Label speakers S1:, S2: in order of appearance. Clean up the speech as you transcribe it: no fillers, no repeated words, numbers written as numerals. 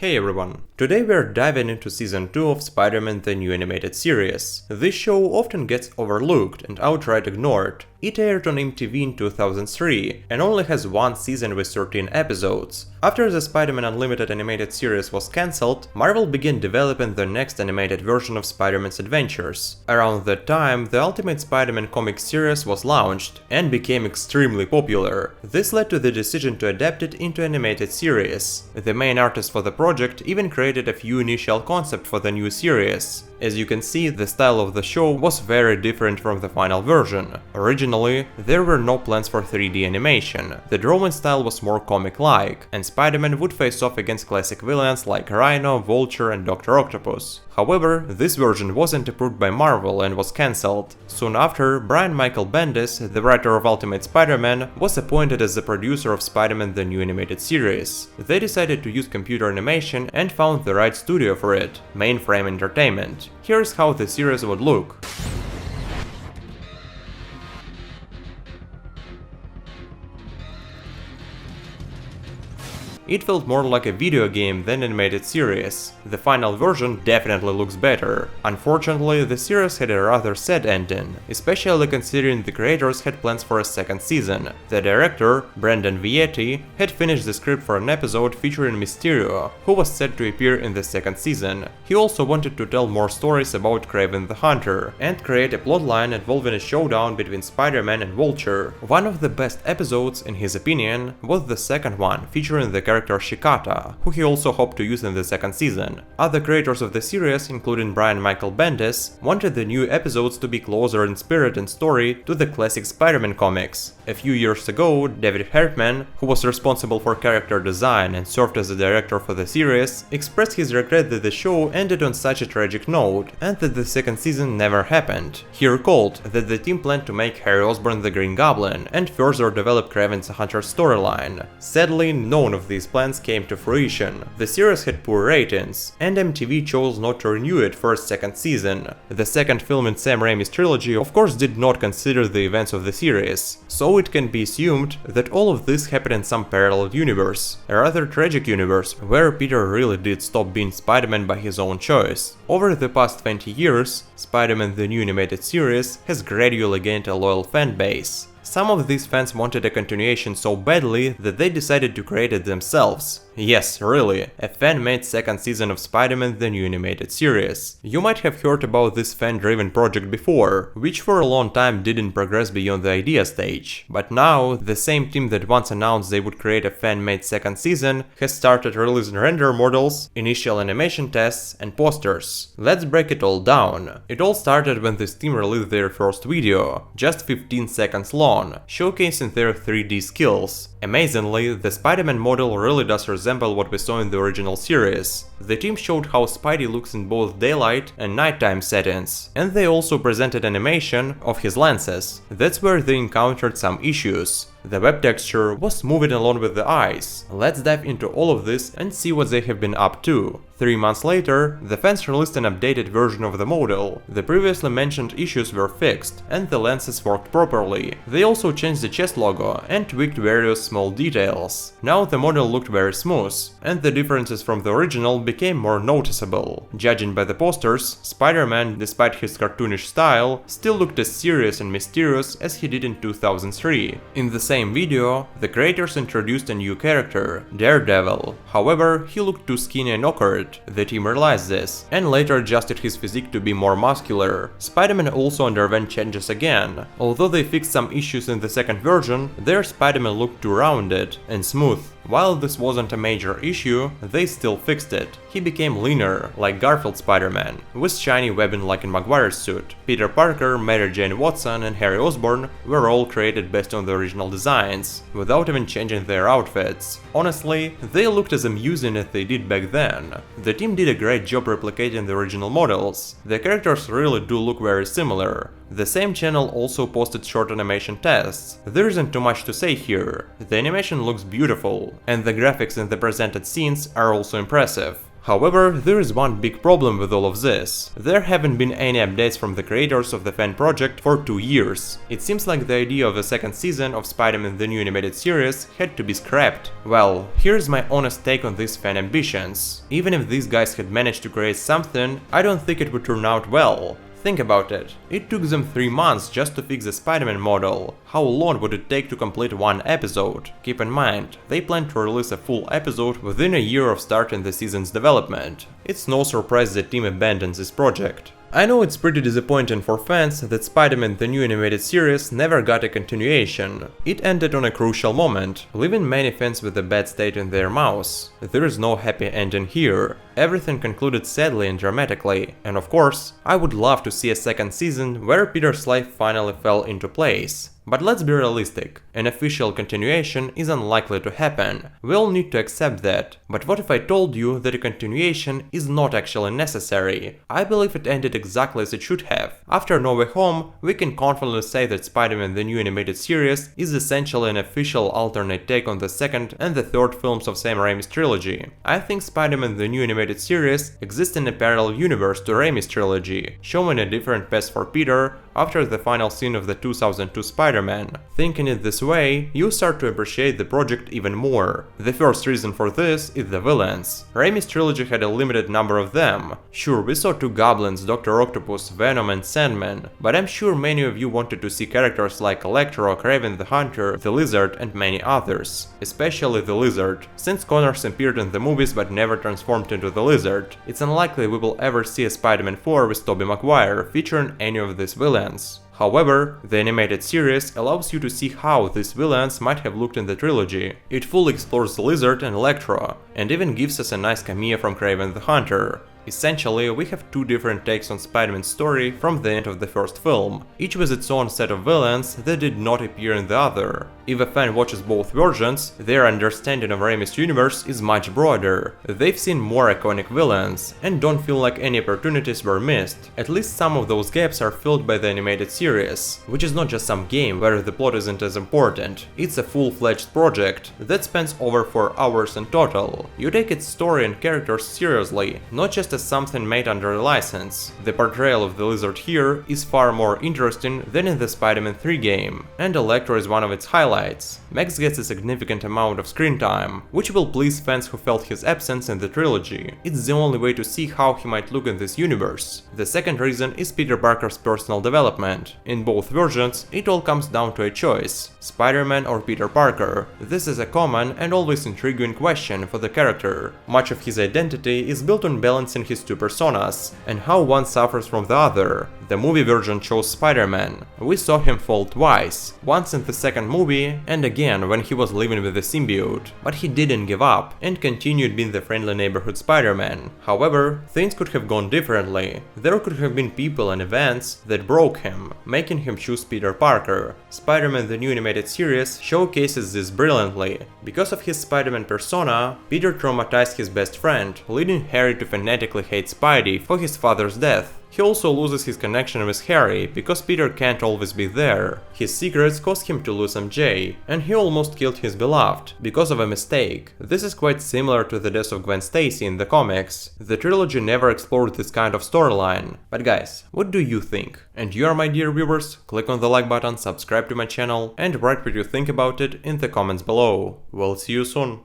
S1: Hey everyone! Today we're diving into Season 2 of Spider-Man the New Animated Series. This show often gets overlooked and outright ignored. It aired on MTV in 2003 and only has one season with 13 episodes. After the Spider-Man Unlimited animated series was cancelled, Marvel began developing the next animated version of Spider-Man's adventures. Around that time, the Ultimate Spider-Man comic series was launched and became extremely popular. This led to the decision to adapt it into an animated series. The main artist for the project even created a few initial concepts for the new series. As you can see, the style of the show was very different from the final version. Originally, there were no plans for 3D animation. The drawing style was more comic-like, and Spider-Man would face off against classic villains like Rhino, Vulture and Dr. Octopus. However, this version wasn't approved by Marvel and was cancelled. Soon after, Brian Michael Bendis, the writer of Ultimate Spider-Man, was appointed as the producer of Spider-Man the New Animated Series. They decided to use computer animation and found the right studio for it, Mainframe Entertainment. Here's how the series would look. It felt more like a video game than an animated series. The final version definitely looks better. Unfortunately, the series had a rather sad ending, especially considering the creators had plans for a second season. The director, Brendan Vietti, had finished the script for an episode featuring Mysterio, who was set to appear in the second season. He also wanted to tell more stories about Kraven the Hunter, and create a plotline involving a showdown between Spider-Man and Vulture. One of the best episodes, in his opinion, was the second one, featuring the character Shikata, who he also hoped to use in the second season. Other creators of the series, including Brian Michael Bendis, wanted the new episodes to be closer in spirit and story to the classic Spider-Man comics. A few years ago, David Hertman, who was responsible for character design and served as the director for the series, expressed his regret that the show ended on such a tragic note and that the second season never happened. He recalled that the team planned to make Harry Osborn the Green Goblin and further develop Kraven the Hunter storyline. Sadly, none of these plans came to fruition. The series had poor ratings, and MTV chose not to renew it for a second season. The second film in Sam Raimi's trilogy of course did not consider the events of the series, so it can be assumed that all of this happened in some parallel universe, a rather tragic universe, where Peter really did stop being Spider-Man by his own choice. Over the past 20 years, Spider-Man the New Animated Series has gradually gained a loyal fan base. Some of these fans wanted a continuation so badly that they decided to create it themselves. Yes, really, a fan-made second season of Spider-Man the New Animated Series. You might have heard about this fan-driven project before, which for a long time didn't progress beyond the idea stage. But now, the same team that once announced they would create a fan-made second season has started releasing render models, initial animation tests, and posters. Let's break it all down. It all started when this team released their first video, just 15 seconds long, showcasing their 3D skills. Amazingly, the Spider-Man model really does resemble what we saw in the original series. The team showed how Spidey looks in both daylight and nighttime settings, and they also presented animation of his lenses. That's where they encountered some issues. The web texture was moving along with the eyes. Let's dive into all of this and see what they have been up to. 3 months later, the fans released an updated version of the model. The previously mentioned issues were fixed, and the lenses worked properly. They also changed the chest logo and tweaked various small details. Now the model looked very smooth, and the differences from the original became more noticeable. Judging by the posters, Spider-Man, despite his cartoonish style, still looked as serious and mysterious as he did in 2003. In the same video, the creators introduced a new character, Daredevil. However, he looked too skinny and awkward. The team realized this, and later adjusted his physique to be more muscular. Spider-Man also underwent changes again. Although they fixed some issues in the second version, their Spider-Man looked too rounded and smooth. While this wasn't a major issue, they still fixed it. He became leaner, like Garfield Spider-Man, with shiny webbing like in Maguire's suit. Peter Parker, Mary Jane Watson and Harry Osborn were all created based on the original designs, without even changing their outfits. Honestly, they looked as amusing as they did back then. The team did a great job replicating the original models. The characters really do look very similar. The same channel also posted short animation tests. There isn't too much to say here. The animation looks beautiful, and the graphics in the presented scenes are also impressive. However, there is one big problem with all of this. There haven't been any updates from the creators of the fan project for 2 years. It seems like the idea of a second season of Spider-Man the New Animated Series had to be scrapped. Well, here's my honest take on these fan ambitions. Even if these guys had managed to create something, I don't think it would turn out well. Think about it. It took them 3 months just to fix the Spider-Man model. How long would it take to complete one episode? Keep in mind, they plan to release a full episode within a year of starting the season's development. It's no surprise the team abandons this project. I know it's pretty disappointing for fans that Spider-Man the New Animated Series never got a continuation. It ended on a crucial moment, leaving many fans with a bad state in their mouths. There is no happy ending here. Everything concluded sadly and dramatically, and of course, I would love to see a second season where Peter's life finally fell into place. But let's be realistic, an official continuation is unlikely to happen, we all need to accept that. But what if I told you that a continuation is not actually necessary? I believe it ended exactly as it should have. After No Way Home, we can confidently say that Spider-Man the New Animated Series is essentially an official alternate take on the second and the third films of Sam Raimi's trilogy. I think Spider-Man the New Animated Series exists in a parallel universe to Raimi's trilogy, showing a different path for Peter after the final scene of the 2002 Spider-Man. Thinking it this way, you start to appreciate the project even more. The first reason for this is the villains. Raimi's trilogy had a limited number of them. Sure, we saw 2 goblins, Dr. Octopus, Venom and Sandman, but I'm sure many of you wanted to see characters like Electro, Kraven the Hunter, the Lizard and many others. Especially the Lizard. Since Connors appeared in the movies but never transformed into the Lizard, it's unlikely we will ever see a Spider-Man 4 with Tobey Maguire featuring any of these villains. However, the animated series allows you to see how these villains might have looked in the trilogy. It fully explores the Lizard and Electro, and even gives us a nice cameo from Kraven the Hunter. Essentially, we have 2 different takes on Spider-Man's story from the end of the first film, each with its own set of villains that did not appear in the other. If a fan watches both versions, their understanding of Raimi's universe is much broader. They've seen more iconic villains, and don't feel like any opportunities were missed. At least some of those gaps are filled by the animated series, which is not just some game where the plot isn't as important. It's a full-fledged project that spans over 4 hours in total. You take its story and characters seriously, not just as something made under a license. The portrayal of the Lizard here is far more interesting than in the Spider-Man 3 game, and Electro is one of its highlights. Max gets a significant amount of screen time, which will please fans who felt his absence in the trilogy. It's the only way to see how he might look in this universe. The second reason is Peter Parker's personal development. In both versions, it all comes down to a choice: Spider-Man or Peter Parker. This is a common and always intriguing question for the character. Much of his identity is built on balancing his 2 personas, and how one suffers from the other. The movie version chose Spider-Man. We saw him fall twice, once in the second movie and again when he was living with the symbiote. But he didn't give up and continued being the friendly neighborhood Spider-Man. However, things could have gone differently. There could have been people and events that broke him, making him choose Peter Parker. Spider-Man the New Animated Series showcases this brilliantly. Because of his Spider-Man persona, Peter traumatized his best friend, leading Harry to fanatically hate Spidey for his father's death. He also loses his connection with Harry, because Peter can't always be there. His secrets caused him to lose MJ, and he almost killed his beloved, because of a mistake. This is quite similar to the death of Gwen Stacy in the comics. The trilogy never explored this kind of storyline. But guys, what do you think? And you, my dear viewers, click on the like button, subscribe to my channel, and write what you think about it in the comments below. We'll see you soon.